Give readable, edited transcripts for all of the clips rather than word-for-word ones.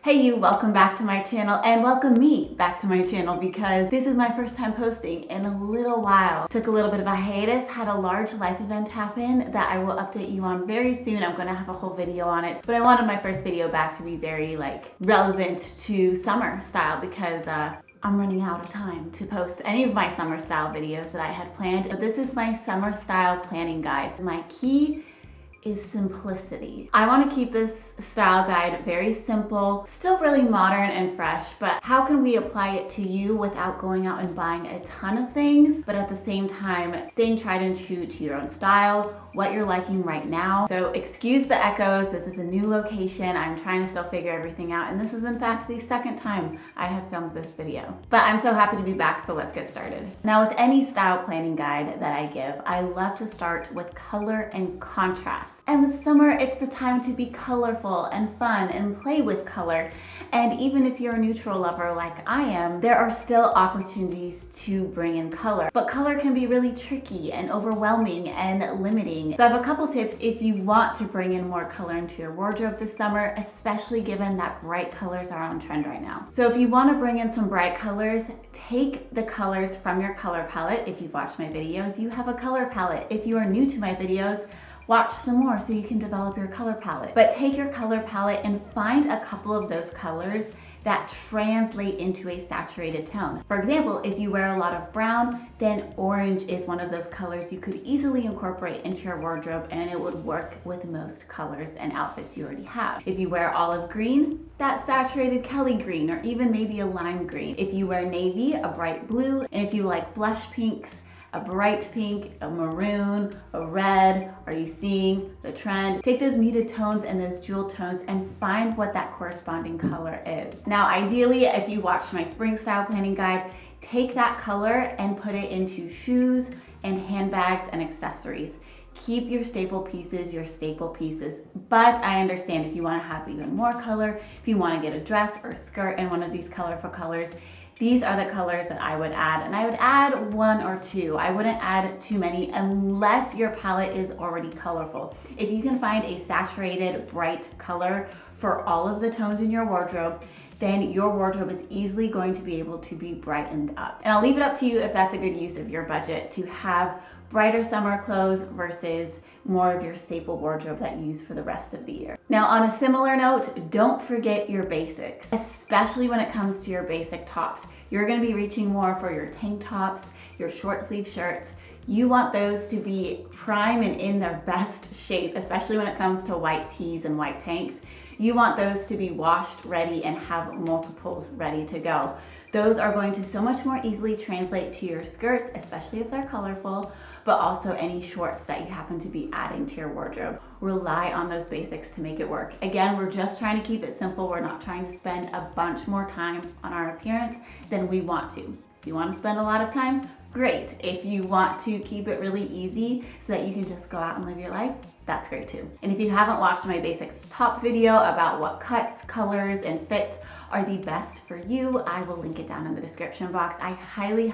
Hey you, welcome back to my channel and welcome me back to my channel because this is my first time posting in a little while. Took a little bit of a hiatus, had a large life event happen that I will update you on very soon. I'm gonna have a whole video on it, but I wanted my first video back to be very relevant to summer style because I'm running out of time to post any of my summer style videos that I had planned. But this is my summer style planning guide. My key is simplicity. I want to keep this style guide very simple, still really modern and fresh, but how can we apply it to you without going out and buying a ton of things, but at the same time staying tried and true to your own style, what you're liking right now. So excuse the echoes, this is a new location. I'm trying to still figure everything out, and this is in fact the second time I have filmed this video. But I'm so happy to be back, so let's get started. Now with any style planning guide that I give, I love to start with color and contrast. And with summer, it's the time to be colorful and fun and play with color. And even if you're a neutral lover like I am, there are still opportunities to bring in color. But color can be really tricky and overwhelming and limiting. So I have a couple tips if you want to bring in more color into your wardrobe this summer, especially given that bright colors are on trend right now. So if you want to bring in some bright colors, take the colors from your color palette. If you've watched my videos, you have a color palette. If you are new to my videos, watch some more so you can develop your color palette. But take your color palette and find a couple of those colors that translate into a saturated tone. For example, if you wear a lot of brown, then orange is one of those colors you could easily incorporate into your wardrobe and it would work with most colors and outfits you already have. If you wear olive green, that saturated Kelly green or even maybe a lime green. If you wear navy, a bright blue, and if you like blush pinks, a bright pink, a maroon, a red. Are you seeing the trend? Take those muted tones and those jewel tones and find what that corresponding color is. Now, ideally, if you watched my spring style planning guide, take that color and put it into shoes and handbags and accessories. Keep your staple pieces, but I understand if you want to have even more color, if you want to get a dress or a skirt in one of these colorful colors, these are the colors that I would add, and I would add one or two. I wouldn't add too many unless your palette is already colorful. If you can find a saturated, bright color for all of the tones in your wardrobe, then your wardrobe is easily going to be able to be brightened up. And I'll leave it up to you if that's a good use of your budget to have brighter summer clothes versus more of your staple wardrobe that you use for the rest of the year. Now, on a similar note, don't forget your basics, especially when it comes to your basic tops. You're gonna be reaching more for your tank tops, your short sleeve shirts. You want those to be prime and in their best shape, especially when it comes to white tees and white tanks. You want those to be washed ready and have multiples ready to go. Those are going to so much more easily translate to your skirts, especially if they're colorful, but also any shorts that you happen to be adding to your wardrobe. Rely on those basics to make it work. Again, we're just trying to keep it simple. We're not trying to spend a bunch more time on our appearance than we want to. If you want to spend a lot of time, great. If you want to keep it really easy so that you can just go out and live your life, that's great too. And if you haven't watched my basics top video about what cuts, colors, and fits are the best for you, I will link it down in the description box. I highly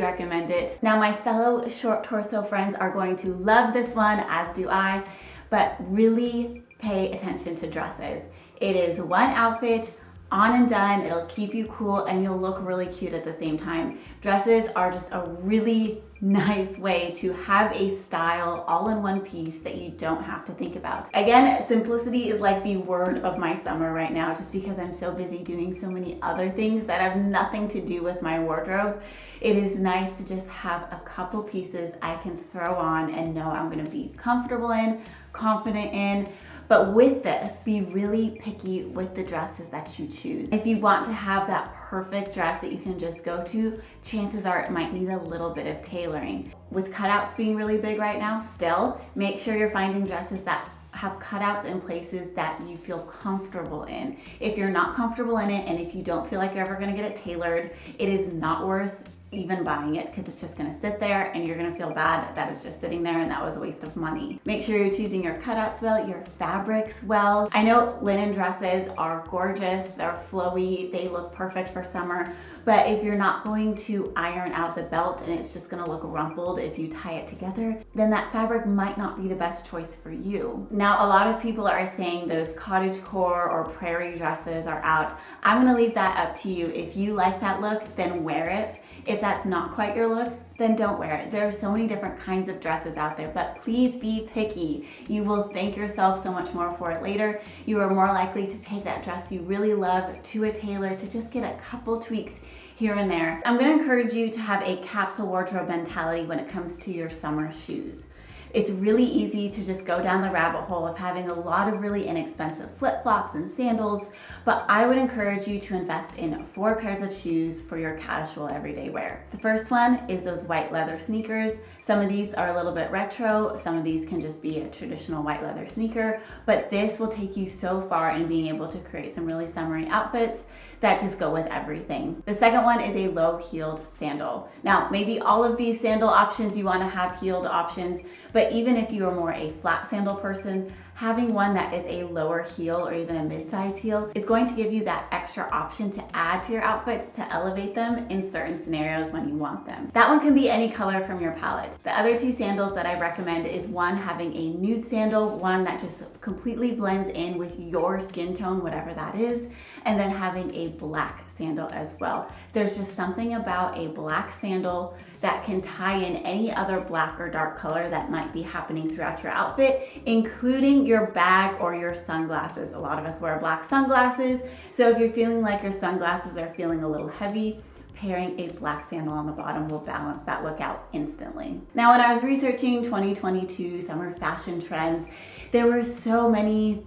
recommend it. Now, my fellow short torso friends are going to love this one, as do I, but really pay attention to dresses. It is one outfit, on and done. It'll keep you cool and you'll look really cute at the same time. Dresses are just a really nice way to have a style all in one piece that you don't have to think about. Again, simplicity is like the word of my summer right now, just because I'm so busy doing so many other things that have nothing to do with my wardrobe. It is nice to just have a couple pieces I can throw on and know I'm gonna be comfortable in, confident in. But with this, be really picky with the dresses that you choose. If you want to have that perfect dress that you can just go to, chances are it might need a little bit of tailoring. With cutouts being really big right now, still, make sure you're finding dresses that have cutouts in places that you feel comfortable in. If you're not comfortable in it, and if you don't feel like you're ever gonna get it tailored, it is not worth even buying it, because it's just gonna sit there and you're gonna feel bad that it's just sitting there and that was a waste of money. Make sure you're choosing your cutouts well, your fabrics well. I know linen dresses are gorgeous, they're flowy, they look perfect for summer, but if you're not going to iron out the belt and it's just gonna look rumpled if you tie it together, then that fabric might not be the best choice for you. Now, a lot of people are saying those cottagecore or prairie dresses are out. I'm gonna leave that up to you. If you like that look, then wear it. If that's not quite your look, then don't wear it. There are so many different kinds of dresses out there, but please be picky. You will thank yourself so much more for it later. You are more likely to take that dress you really love to a tailor to just get a couple tweaks here and there. I'm gonna encourage you to have a capsule wardrobe mentality when it comes to your summer shoes. It's really easy to just go down the rabbit hole of having a lot of really inexpensive flip-flops and sandals, but I would encourage you to invest in 4 pairs of shoes for your casual everyday wear. The first one is those white leather sneakers. Some of these are a little bit retro, some of these can just be a traditional white leather sneaker, but this will take you so far in being able to create some really summery outfits that just go with everything. The second one is a low-heeled sandal. Now, maybe all of these sandal options, you wanna have heeled options, but even if you are more a flat sandal person, having one that is a lower heel or even a mid-size heel is going to give you that extra option to add to your outfits to elevate them in certain scenarios when you want them. That one can be any color from your palette. The other 2 sandals that I recommend is one having a nude sandal, one that just completely blends in with your skin tone, whatever that is, and then having a black sandal as well. There's just something about a black sandal that can tie in any other black or dark color that might be happening throughout your outfit, including your bag or your sunglasses. A lot of us wear black sunglasses, so if you're feeling like your sunglasses are feeling a little heavy, pairing a black sandal on the bottom will balance that look out instantly. Now, when I was researching 2022 summer fashion trends, there were so many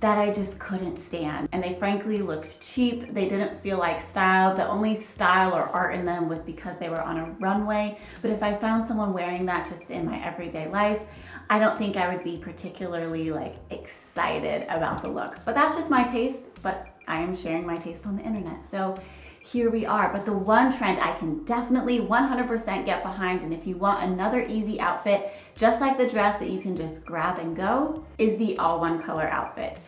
that I just couldn't stand. And they frankly looked cheap. They didn't feel like style. The only style or art in them was because they were on a runway. But if I found someone wearing that just in my everyday life, I don't think I would be particularly excited about the look. But that's just my taste, but I am sharing my taste on the internet. So here we are. But the one trend I can definitely 100% get behind, and if you want another easy outfit, just like the dress that you can just grab and go, is the all one color outfit.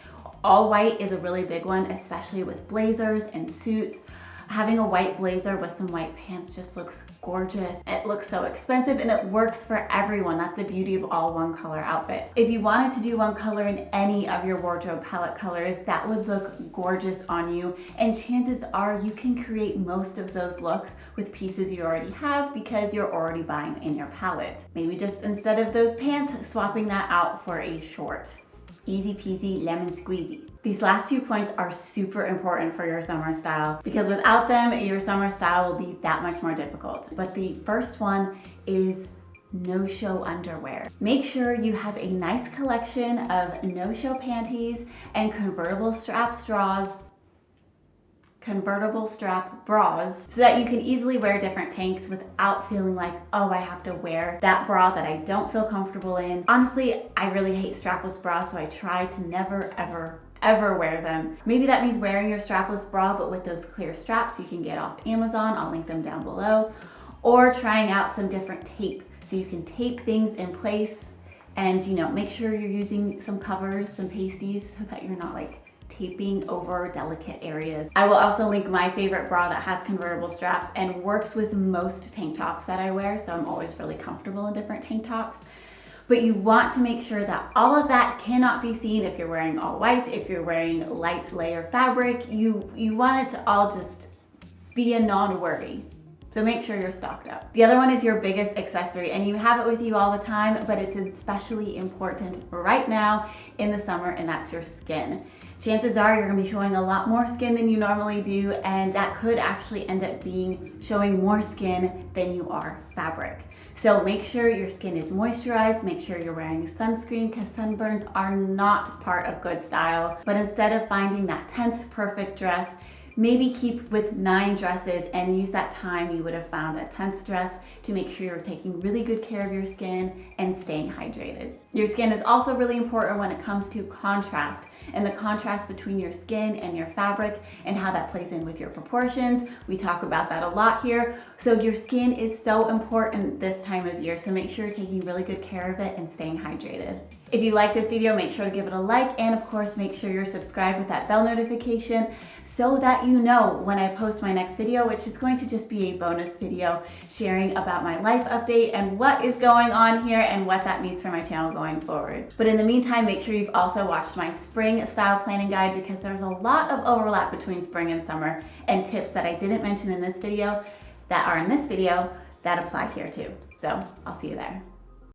All white is a really big one, especially with blazers and suits. Having a white blazer with some white pants just looks gorgeous. It looks so expensive and it works for everyone. That's the beauty of all one color outfit. If you wanted to do one color in any of your wardrobe palette colors, that would look gorgeous on you. And chances are you can create most of those looks with pieces you already have because you're already buying in your palette. Maybe just instead of those pants, swapping that out for a short. Easy peasy lemon squeezy. These last 2 points are super important for your summer style because without them, your summer style will be that much more difficult. But the first one is no-show underwear. Make sure you have a nice collection of no-show panties and convertible strap bras so that you can easily wear different tanks without feeling like, oh, I have to wear that bra that I don't feel comfortable in. Honestly, I really hate strapless bras, so I try to never, ever wear them. Maybe that means wearing your strapless bra, but with those clear straps you can get off Amazon. I'll link them down below. Or trying out some different tape so you can tape things in place and, make sure you're using some covers, some pasties so that you're not taping over delicate areas. I will also link my favorite bra that has convertible straps and works with most tank tops that I wear, so I'm always really comfortable in different tank tops. But you want to make sure that all of that cannot be seen if you're wearing all white, if you're wearing light layer fabric. You want it to all just be a non-worry. So make sure you're stocked up. The other one is your biggest accessory, and you have it with you all the time, but it's especially important right now in the summer, and that's your skin. Chances are you're gonna be showing a lot more skin than you normally do, and that could actually end up being showing more skin than you are fabric. So make sure your skin is moisturized, make sure you're wearing sunscreen because sunburns are not part of good style. But instead of finding that 10th perfect dress, maybe keep with 9 dresses and use that time you would have found a 10th dress to make sure you're taking really good care of your skin and staying hydrated. Your skin is also really important when it comes to contrast, and the contrast between your skin and your fabric and how that plays in with your proportions. We talk about that a lot here. So your skin is so important this time of year, so make sure you're taking really good care of it and staying hydrated. If you like this video, make sure to give it a like, and of course make sure you're subscribed with that bell notification so that you know when I post my next video, which is going to just be a bonus video sharing about my life update and what is going on here and what that means for my channel going forward. But in the meantime, make sure you've also watched my spring style planning guide, because there's a lot of overlap between spring and summer and tips that I didn't mention in this video that are in this video that apply here too. So I'll see you there.